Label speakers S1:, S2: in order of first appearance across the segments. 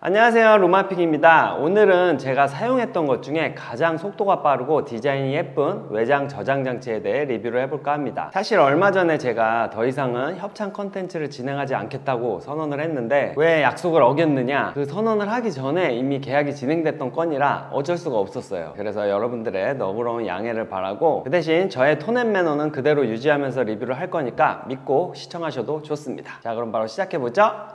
S1: 안녕하세요, 로마픽입니다. 오늘은 제가 사용했던 것 중에 가장 속도가 빠르고 디자인이 예쁜 외장 저장 장치에 대해 리뷰를 해볼까 합니다. 사실 얼마 전에 제가 더 이상은 협찬 컨텐츠를 진행하지 않겠다고 선언을 했는데 왜 약속을 어겼느냐, 그 선언을 하기 전에 이미 계약이 진행됐던 건이라 어쩔 수가 없었어요. 그래서 여러분들의 너그러운 양해를 바라고 그 대신 저의 톤 앤 매너는 그대로 유지하면서 리뷰를 할 거니까 믿고 시청하셔도 좋습니다. 자, 그럼 바로 시작해보죠.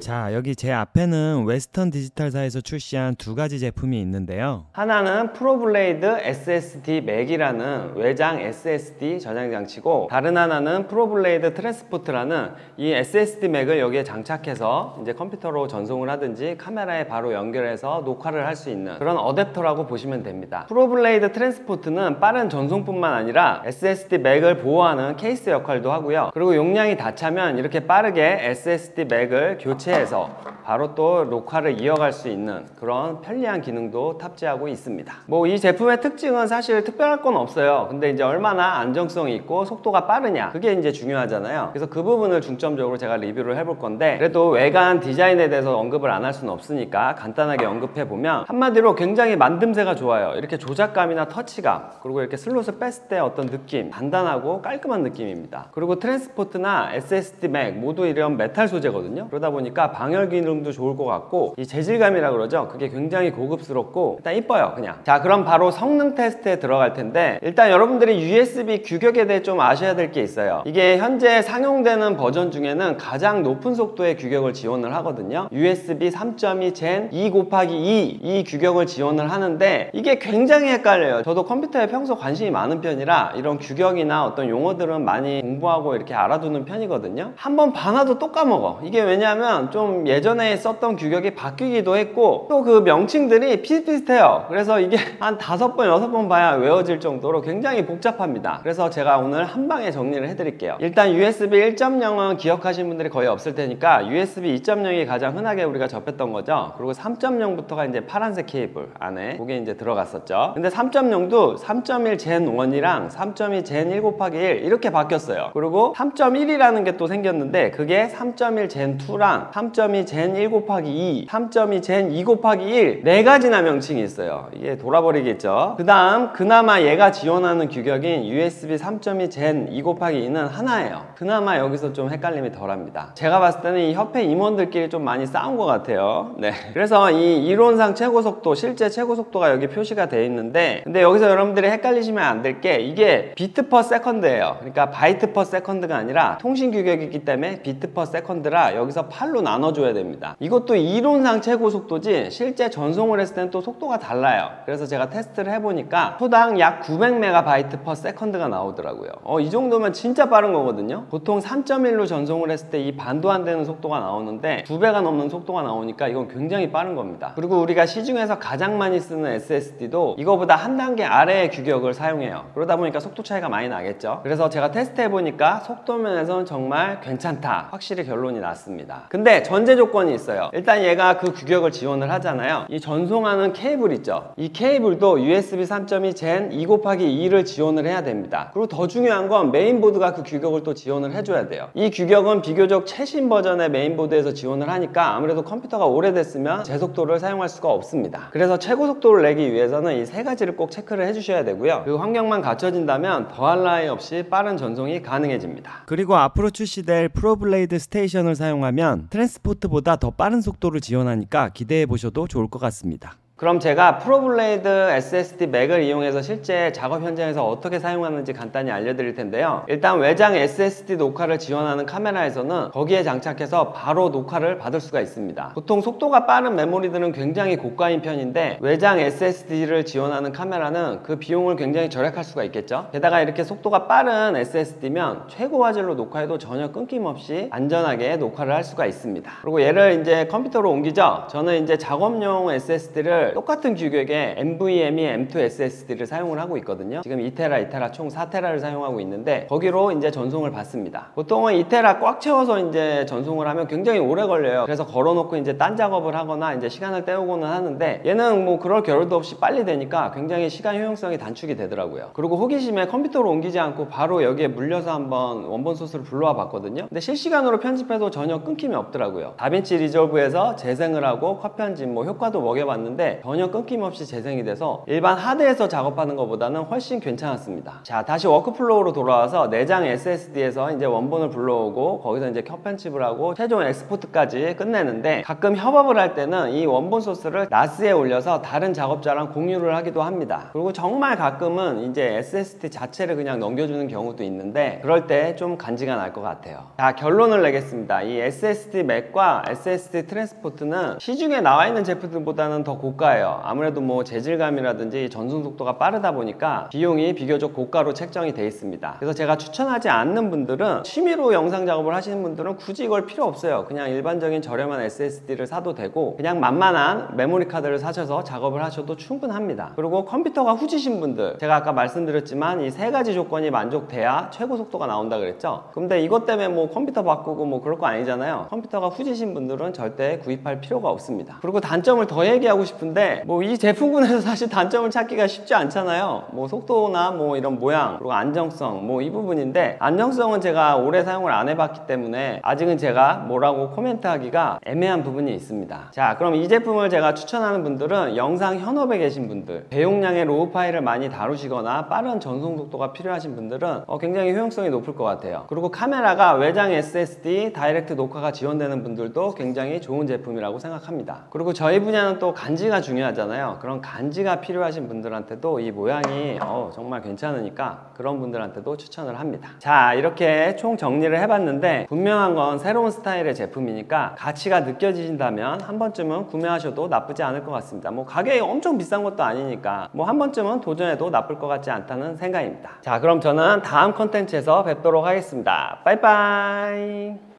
S2: 자, 여기 제 앞에는 웨스턴 디지털사에서 출시한 두 가지 제품이 있는데요.
S1: 하나는 프로블레이드 SSD 맥이라는 외장 SSD 저장 장치고, 다른 하나는 프로블레이드 트랜스포트라는 이 SSD 맥을 여기에 장착해서 이제 컴퓨터로 전송을 하든지 카메라에 바로 연결해서 녹화를 할 수 있는 그런 어댑터라고 보시면 됩니다. 프로블레이드 트랜스포트는 빠른 전송뿐만 아니라 SSD 맥을 보호하는 케이스 역할도 하고요. 그리고 용량이 다 차면 이렇게 빠르게 SSD 맥을 교체해서 바로 또 녹화를 이어갈 수 있는 그런 편리한 기능도 탑재하고 있습니다. 뭐 이 제품의 특징은 사실 특별할 건 없어요. 근데 이제 얼마나 안정성이 있고 속도가 빠르냐, 그게 이제 중요하잖아요. 그래서 그 부분을 중점적으로 제가 리뷰를 해볼 건데, 그래도 외관 디자인에 대해서 언급을 안 할 수는 없으니까 간단하게 언급해 보면, 한마디로 굉장히 만듦새가 좋아요. 이렇게 조작감이나 터치감, 그리고 이렇게 슬롯을 뺐을 때 어떤 느낌, 단단하고 깔끔한 느낌입니다. 그리고 트랜스포트나 SSD 맥 모두 이런 메탈 소재거든요. 그러다 보니까 방열 기능도 좋을 것 같고, 이 재질감이라 그러죠, 그게 굉장히 고급스럽고 일단 이뻐요 그냥. 자, 그럼 바로 성능 테스트에 들어갈 텐데, 일단 여러분들이 USB 규격에 대해 좀 아셔야 될 게 있어요. 이게 현재 상용되는 버전 중에는 가장 높은 속도의 규격을 지원을 하거든요. USB 3.2 Gen 2/2 이 규격을 지원을 하는데, 이게 굉장히 헷갈려요. 저도 컴퓨터에 평소 관심이 많은 편이라 이런 규격이나 어떤 용어들은 많이 공부하고 이렇게 알아두는 편이거든요. 한번 봐놔도 또 까먹어. 이게 왜냐하면 좀 예전에 썼던 규격이 바뀌기도 했고, 또 그 명칭들이 비슷비슷해요. 그래서 이게 한 5번, 6번 봐야 외워질 정도로 굉장히 복잡합니다. 그래서 제가 오늘 한 방에 정리를 해드릴게요. 일단 USB 1.0은 기억하시는 분들이 거의 없을 테니까 USB 2.0이 가장 흔하게 우리가 접했던 거죠. 그리고 3.0부터가 이제 파란색 케이블 안에 그게 이제 들어갔었죠. 근데 3.0도 3.1 Gen 1이랑 3.2 Gen 1/1 이렇게 바뀌었어요. 그리고 3.1이라는 게 또 생겼는데, 그게 3.1 Gen 2랑 3.2 Gen 1/2, 3.2 Gen 2/1 네 가지나 명칭이 있어요. 이게 돌아버리겠죠. 그 다음 그나마 얘가 지원하는 규격인 USB 3.2 Gen 2/2는 하나예요. 그나마 여기서 좀 헷갈림이 덜합니다. 제가 봤을 때는 이 협회 임원들끼리 좀 많이 싸운 것 같아요. 네. 그래서 이 이론상 최고 속도, 실제 최고 속도가 여기 표시가 되어 있는데, 근데 여기서 여러분들이 헷갈리시면 안 될 게, 이게 비트 퍼 세컨드예요. 그러니까 바이트 퍼 세컨드가 아니라 통신 규격이기 때문에 비트 퍼 세컨드라 여기서 8로 나눠줘야 됩니다. 이것도 이론상 최고 속도지 실제 전송을 했을 때는 또 속도가 달라요. 그래서 제가 테스트를 해보니까 초당 약 900MB per second가 나오더라고요. 이 정도면 진짜 빠른 거거든요. 보통 3.1로 전송을 했을 때 이 반도 안 되는 속도가 나오는데 2배가 넘는 속도가 나오니까 이건 굉장히 빠른 겁니다. 그리고 우리가 시중에서 가장 많이 쓰는 SSD도 이거보다 한 단계 아래의 규격을 사용해요. 그러다 보니까 속도 차이가 많이 나겠죠. 그래서 제가 테스트 해보니까 속도 면에서는 정말 괜찮다, 확실히 결론이 났습니다. 근데 전제 조건이 있어요. 일단 얘가 그 규격을 지원을 하잖아요. 이 전송하는 케이블 있죠, 이 케이블도 USB 3.2 Gen 2/2를 지원을 해야 됩니다. 그리고 더 중요한 건 메인보드가 그 규격을 또 지원을 해줘야 돼요. 이 규격은 비교적 최신 버전의 메인보드에서 지원을 하니까 아무래도 컴퓨터가 오래됐으면 제속도를 사용할 수가 없습니다. 그래서 최고 속도를 내기 위해서는 이 세 가지를 꼭 체크를 해주셔야 되고요. 그 환경만 갖춰진다면 더할 나위 없이 빠른 전송이 가능해집니다.
S2: 그리고 앞으로 출시될 프로블레이드 스테이션을 사용하면 트랜스포트보다 더 빠른 속도를 지원하니까 기대해 보셔도 좋을 것 같습니다.
S1: 그럼 제가 프로블레이드 SSD 맥을 이용해서 실제 작업 현장에서 어떻게 사용하는지 간단히 알려드릴 텐데요. 일단 외장 SSD 녹화를 지원하는 카메라에서는 거기에 장착해서 바로 녹화를 받을 수가 있습니다. 보통 속도가 빠른 메모리들은 굉장히 고가인 편인데, 외장 SSD를 지원하는 카메라는 그 비용을 굉장히 절약할 수가 있겠죠. 게다가 이렇게 속도가 빠른 SSD면 최고 화질로 녹화해도 전혀 끊김없이 안전하게 녹화를 할 수가 있습니다. 그리고 얘를 이제 컴퓨터로 옮기죠. 저는 이제 작업용 SSD를 SSD를 똑같은 규격의 NVMe M2 SSD를 사용을 하고 있거든요. 지금 2테라 총 4테라를 사용하고 있는데 거기로 이제 전송을 받습니다. 보통은 2테라 꽉 채워서 이제 전송을 하면 굉장히 오래 걸려요. 그래서 걸어놓고 이제 딴 작업을 하거나 이제 시간을 때우고는 하는데 얘는 뭐 그럴 겨를도 없이 빨리 되니까 굉장히 시간 효용성이 단축이 되더라고요. 그리고 호기심에 컴퓨터로 옮기지 않고 바로 여기에 물려서 한번 원본 소스를 불러와 봤거든요. 근데 실시간으로 편집해도 전혀 끊김이 없더라고요. 다빈치 리졸브에서 재생을 하고 컷 편집 뭐 효과도 먹여봤는데 전혀 끊김 없이 재생이 돼서 일반 하드에서 작업하는 것보다는 훨씬 괜찮았습니다. 자, 다시 워크플로우로 돌아와서 내장 SSD에서 이제 원본을 불러오고 거기서 이제 컷 편집을 하고 최종 엑스포트까지 끝내는데 가끔 협업을 할 때는 이 원본 소스를 NAS에 올려서 다른 작업자랑 공유를 하기도 합니다. 그리고 정말 가끔은 이제 SSD 자체를 그냥 넘겨주는 경우도 있는데 그럴 때 좀 간지가 날 것 같아요. 자, 결론을 내겠습니다. 이 SSD 맥과 SSD 트랜스포트는 시중에 나와 있는 제품들보다는 더 고가예요. 아무래도 뭐 재질감이라든지 전송 속도가 빠르다 보니까 비용이 비교적 고가로 책정이 돼 있습니다. 그래서 제가 추천하지 않는 분들은 취미로 영상 작업을 하시는 분들은 굳이 이걸 필요 없어요. 그냥 일반적인 저렴한 SSD를 사도 되고 그냥 만만한 메모리 카드를 사셔서 작업을 하셔도 충분합니다. 그리고 컴퓨터가 후지신 분들, 제가 아까 말씀드렸지만 이 세 가지 조건이 만족돼야 최고 속도가 나온다 그랬죠. 근데 이것 때문에 뭐 컴퓨터 바꾸고 뭐 그럴 거 아니잖아요. 컴퓨터가 후지신 분들은 절대 구입할 필요가 없습니다. 그리고 단점을 더 얘기하고 싶은데 뭐 이 제품군에서 사실 단점을 찾기가 쉽지 않잖아요. 뭐 속도나 뭐 이런 모양, 그리고 안정성 뭐 이 부분인데, 안정성은 제가 오래 사용을 안 해봤기 때문에 아직은 제가 뭐라고 코멘트하기가 애매한 부분이 있습니다. 자, 그럼 이 제품을 제가 추천하는 분들은 영상 현업에 계신 분들, 대용량의 로우 파일을 많이 다루시거나 빠른 전송 속도가 필요하신 분들은 굉장히 효용성이 높을 것 같아요. 그리고 카메라가 외장 SSD 다이렉트 녹화가 지원되는 분들도 굉장히 좋은 제품이라고 생각합니다. 그리고 저희 분야는 또 간지가 중요하잖아요. 그런 간지가 필요하신 분들한테도 이 모양이 정말 괜찮으니까 그런 분들한테도 추천을 합니다. 자, 이렇게 총 정리를 해봤는데 분명한 건 새로운 스타일의 제품이니까 가치가 느껴지신다면 한 번쯤은 구매하셔도 나쁘지 않을 것 같습니다. 뭐 가격이 엄청 비싼 것도 아니니까 뭐 한 번쯤은 도전해도 나쁠 것 같지 않다는 생각입니다. 자, 그럼 저는 다음 컨텐츠에서 뵙도록 하겠습니다. 빠이빠이.